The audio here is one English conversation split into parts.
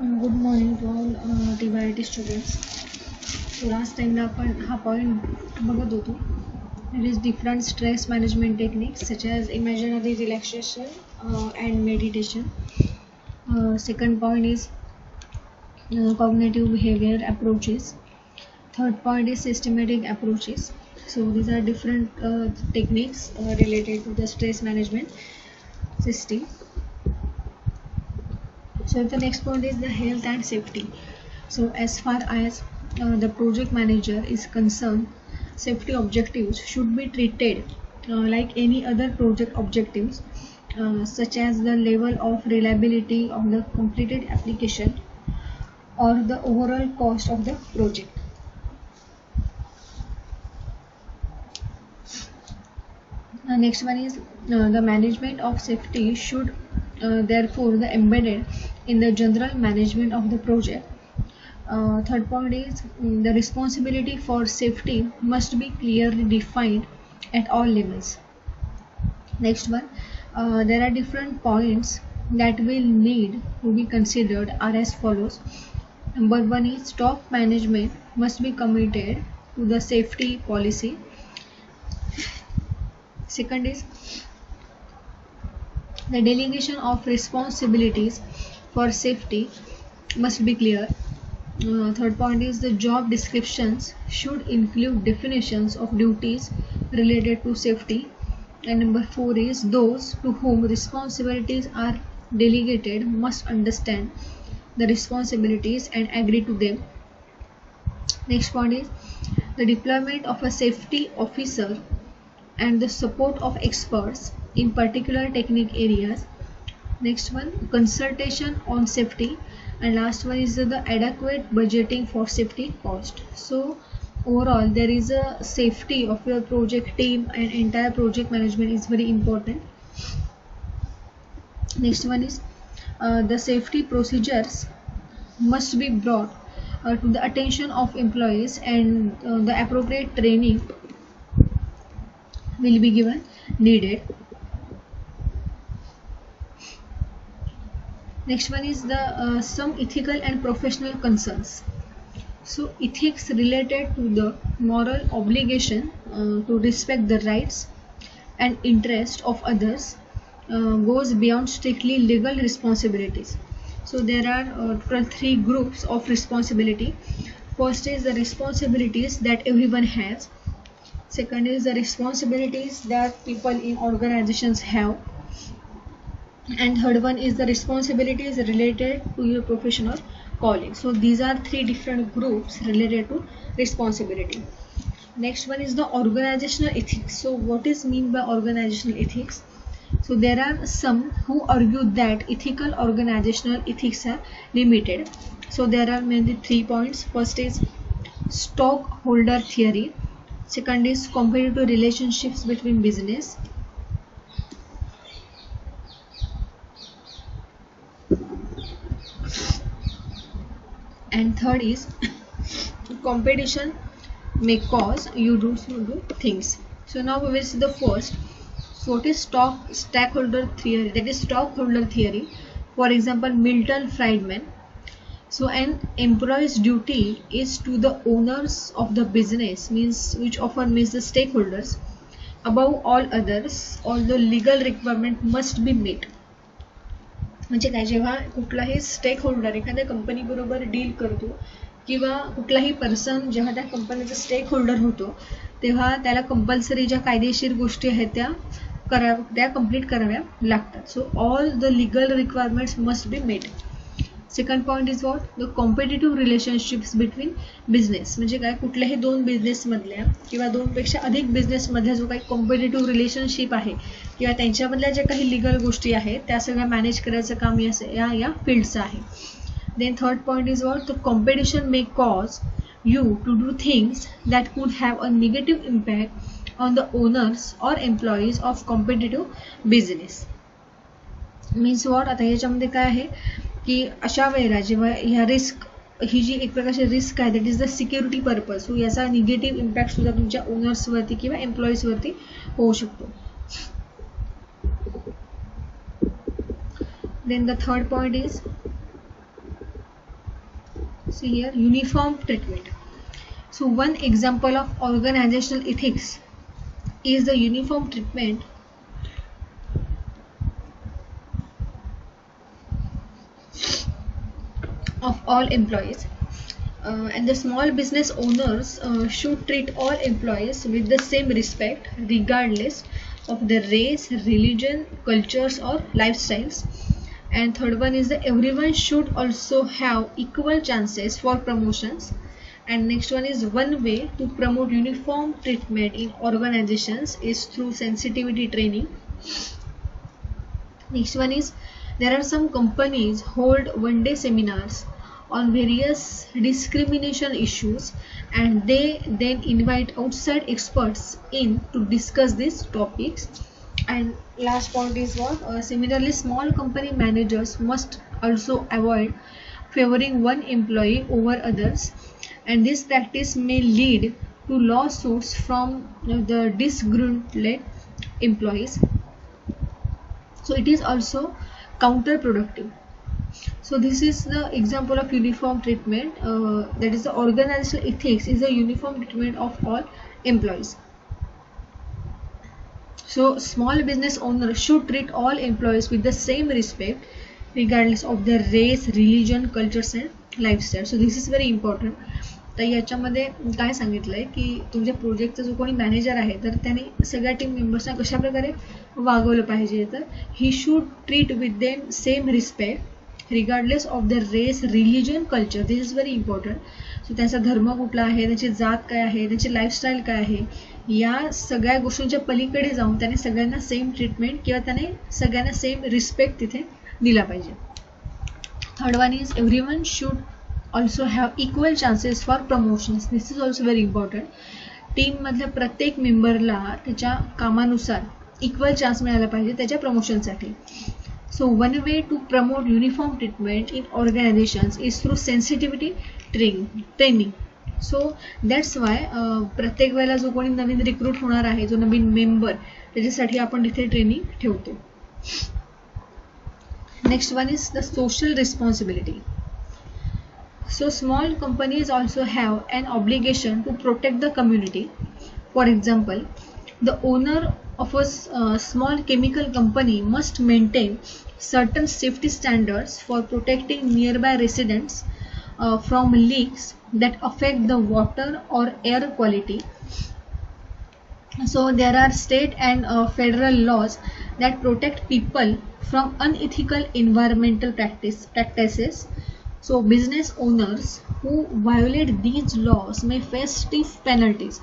Good morning to all TYT students. So last टाइमला आपण हा पॉईंट बघत होतो. It is different stress management techniques such as imaginary relaxation and meditation. Second point is cognitive behavior approaches. Third point is systematic approaches. So these are different techniques related to the stress management system. So the next point is the health and safety. So as far as the project manager is concerned, safety objectives should be treated like any other project objectives, such as the level of reliability of the completed application or the overall cost of the project. Next one is the management of safety should therefore the embedded in the general management of the project. Third point is the responsibility for safety must be clearly defined at all levels. Next one, there are different points that will need to be considered are as follows. Number one is top management must be committed to the safety policy. Second is the delegation of responsibilities for safety must be clear. Third point is the job descriptions should include definitions of duties related to safety. And number four is those to whom responsibilities are delegated must understand the responsibilities and agree to them. Next point is the deployment of a safety officer and the support of experts in particular technique areas. Next one, consultation on safety, and last one is the adequate budgeting for safety cost. So overall there is a safety of your project team and entire project management is very important. Next one is the safety procedures must be brought to the attention of employees, and the appropriate training will be given needed. Next one is the some ethical and professional concerns. So ethics related to the moral obligation to respect the rights and interest of others goes beyond strictly legal responsibilities. So there are three groups of responsibility. First is the responsibilities that everyone has. Second is the responsibilities that people in organizations have. And third one is the responsibilities related to your professional calling. So these are three different groups related to responsibility. Next one is the organizational ethics. So what is mean by organizational ethics? So there are some who argue that ethical organizational ethics are limited. So there are mainly 3 points. First is stockholder theory. Second is competitive relationships between business. And third is competition may cause you to do things. So now we will see the first. So what is stockholder theory? That is stockholder theory. For example, Milton Friedman. So an employee's duty is to the owners of the business, means which often means the stakeholders. Above all others, all the legal requirement must be met. म्हणजे काय, जेव्हा कुठलाही stake holder एखाद्या company बरोबर deal करतो किंवा कुठलाही person जेव्हा त्या कंपनीचा स्टेक होल्डर होतो तेव्हा त्याला कंपल्सरी ज्या कायदेशीर गोष्टी आहेत त्या कंप्लीट कराव्या लागतात. So all the legal requirements must be met. Second point is what the competitive relationships between business. म्हणजे काय, कुठल्याही दोन बिझनेसमधल्या किंवा दोनपेक्षा अधिक बिझनेसमधल्या जो काही कॉम्पिटेटिव्ह रिलेशनशिप आहे किंवा त्यांच्यामधल्या ज्या काही लिगल गोष्टी आहेत त्या सगळ्या मॅनेज करायचं काम या फील्डचं आहे. Then third point is what the competition may cause you to do things that could have a negative impact on the owners or employees of competitive business. Means what, आता याच्यामध्ये काय आहे की अशा वेळेला जेव्हा ह्या रिस्क ही जी एक प्रकारची रिस्क आहे that is the security purpose, so याचा निगेटिव्ह इम्पॅक्ट सुद्धा तुमच्या ओनर्सवरती किंवा एम्प्लॉईजवरती होऊ शकतो. Then the third point is See here, uniform treatment. So one example of organizational ethics is the uniform treatment of all employees. And the small business owners should treat all employees with the same respect regardless of their race, religion, cultures or lifestyles. And third one is that everyone should also have equal chances for promotions. And next one is, one way to promote uniform treatment in organizations is through sensitivity training. Next one is, there are some companies hold one-day seminars on various discrimination issues, and they then invite outside experts in to discuss these topics. And last point is what? Similarly, small company managers must also avoid favoring one employee over others, and this practice may lead to lawsuits from the disgruntled employees. So it is also counterproductive. So this is the example of uniform treatment, that is the organizational ethics is the uniform treatment of all employees. So small business owners should treat all employees with the same respect regardless of their race, religion, cultures and lifestyle. So this is very important. तर याच्यामध्ये काय सांगितलं आहे की तुमच्या प्रोजेक्टचा जो कोणी मॅनेजर आहे तर त्याने सगळ्या टीम मेंबर्सना कशा प्रकारे वागवलं पाहिजे, तर he should treat with them same respect regardless of the race, religion, culture. This is very important. So त्यांचा धर्म कुठला आहे, त्याची जात काय आहे, त्याची लाईफस्टाईल काय आहे, या सगळ्या गोष्टींच्या पलीकडे जाऊन त्याने सगळ्यांना सेम ट्रीटमेंट किंवा त्याने सगळ्यांना सेम रिस्पेक्ट तिथे दिला पाहिजे. Third one is, everyone should also have equal chances for promotions. This is also very important. Team मधल्या प्रत्येक मेंबरला त्याच्या कामानुसार इक्वल चान्स मिळाला पाहिजे त्याच्या प्रमोशनसाठी. So one way to promote uniform treatment in organisations is through sensitivity training. So that's why प्रत्येक वेळेला जो कोणी नवीन रिक्रूट होणार आहे, जो नवीन मेंबर, त्याच्यासाठी आपण तिथे ट्रेनिंग ठेवतो. Next one is the social responsibility. So small companies also have an obligation to protect the community. For example, the owner of a small chemical company must maintain certain safety standards for protecting nearby residents from leaks that affect the water or air quality. So there are state and federal laws that protect people from unethical environmental practices. So business owners who violate these laws may face stiff penalties.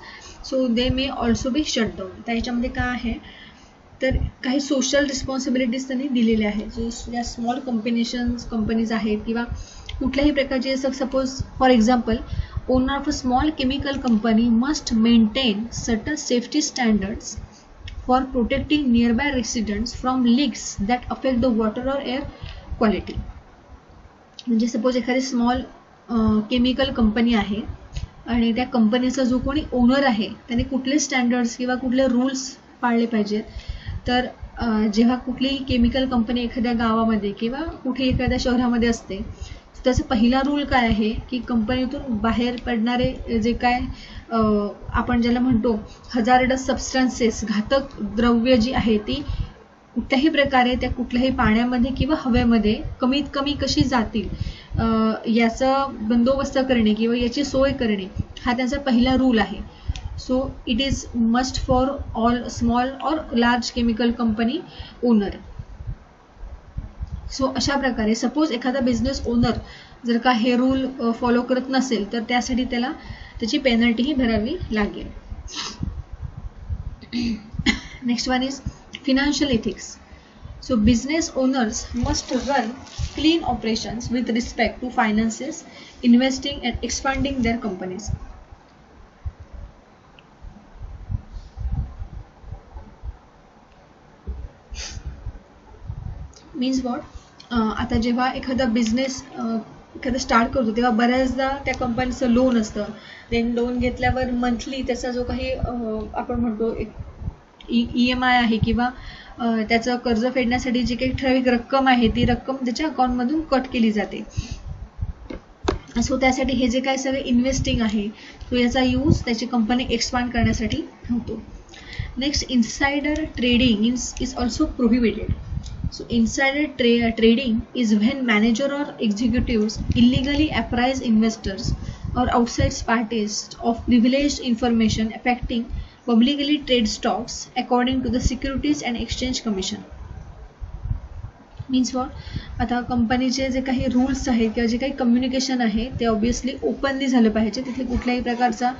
So they may also be shut down. त्याच्यामध्ये काय आहे तर काही social responsibilities त्यांनी दिलेल्या आहेत. जो या स्मॉल कंपनीज आहेत किंवा कुठल्याही प्रकारचे, suppose for example, owner of a small chemical company must maintain certain safety standards for protecting nearby residents from leaks that affect the water और एअर क्वालिटी. म्हणजे सपोज एखादी स्मॉल केमिकल कंपनी आहे आणि त्या कंपनीचा जो कोणी ओनर आहे त्याने कुठले स्टँडर्ड्स किंवा कुठले रूल्स पाळले पाहिजेत, तर जेव्हा कुठलीही केमिकल कंपनी एखाद्या गावामध्ये किंवा कुठे एखाद्या शहरामध्ये असते, त्याचा पहिला रूल काय आहे की कंपनीतून बाहेर पडणारे जे काय आपण ज्याला म्हणतो हजार्डस सबस्टन्सेस, घातक द्रव्य जी आहे ती कुठल्याही प्रकारे त्या कुठल्याही पाण्यामध्ये किंवा हवेमध्ये कमीत कमी कशी जातील याचा बंदोबस्त करणे किंवा याची सोय करणे हा त्यांचा पहिला रूल आहे. So it is must for all small और लार्ज केमिकल कंपनी ओनर. सो अशा प्रकारे सपोज एखादा बिझनेस ओनर जर का हे रूल फॉलो करत नसेल तर त्यासाठी त्याला त्याची पेनल्टीही भरावी लागेल. Next one is financial ethics. So business owners must run clean operations with respect to finances, investing and expanding their companies. Means what? आता जेव्हा एखादा बिझनेस एखादा स्टार्ट करतो तेव्हा बऱ्याचदा त्या कंपनीचं लोन असतं. देन लोन घेतल्यावर मंथली त्याचा जो काही आपण म्हणतो EMI आहे किंवा त्याचं कर्ज फेडण्यासाठी जी काही ठराविक रक्कम आहे ती रक्कम त्याच्या अकाउंटमधून कट केली जाते. सो त्यासाठी हे जे काय सगळे इन्व्हेस्टिंग आहे तो याचा यूज त्याची कंपनी एक्सपांड करण्यासाठी होतो. Next, insider trading is also prohibited. So insider trading is when manager or executives illegally apprise investors or outside parties of privileged information affecting publicly traded stocks according to the Securities and Exchange Commission. Means what, आता कंपनीचे जे काही rules आहेत किंवा जे काही communication आहे ते obviously openly झालं पाहिजे. तिथे कुठल्याही प्रकारचा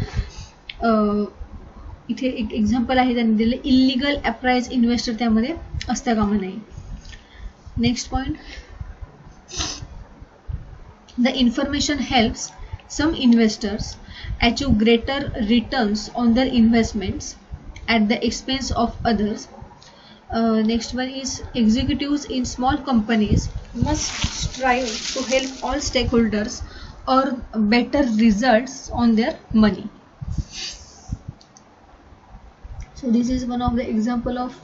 इथे एक एक्झाम्पल आहे त्यांनी दिले, इलिगल अप्राइज इन्व्हेस्टर त्यामध्ये असता कामा नये. Next point, the information helps some investors achieve greater returns on their investments at the expense of others. Next one is, executives in small companies must strive to help all stakeholders earn better results on their money. So this is one of the example of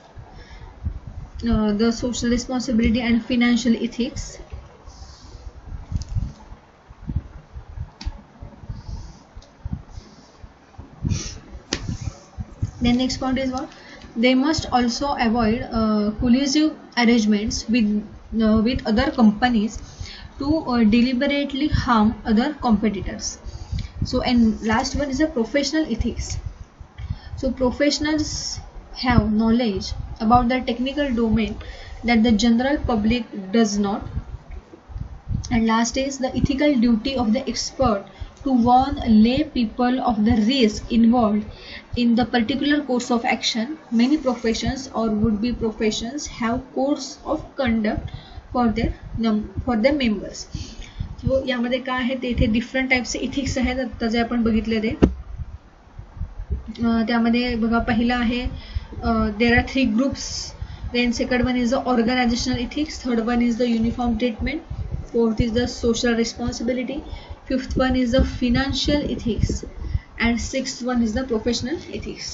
the social responsibility and financial ethics. Then next point is what? They must also avoid collusive arrangements with other companies to deliberately harm other competitors. So, and last one is the professional ethics. So professionals have knowledge about the technical domain that the general public does not. And last is the ethical duty of the expert to warn lay people of the risk involved in the particular course of action. Many professions or would-be professions have codes of conduct for their members. So यामध्ये काय आहे ते इथे different टाइप्सचे ethics आहेत. आता जे आपण बघितले ते त्यामध्ये बघा, पहिला आहे there are 3 groups. Then second one is the organisational ethics. Third one is the uniform treatment. Fourth is the social responsibility. Fifth one is the financial ethics, and sixth one is the professional ethics.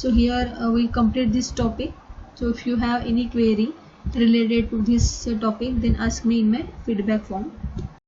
So here we complete this topic. So if you have any query related to this topic, then ask me in my feedback form.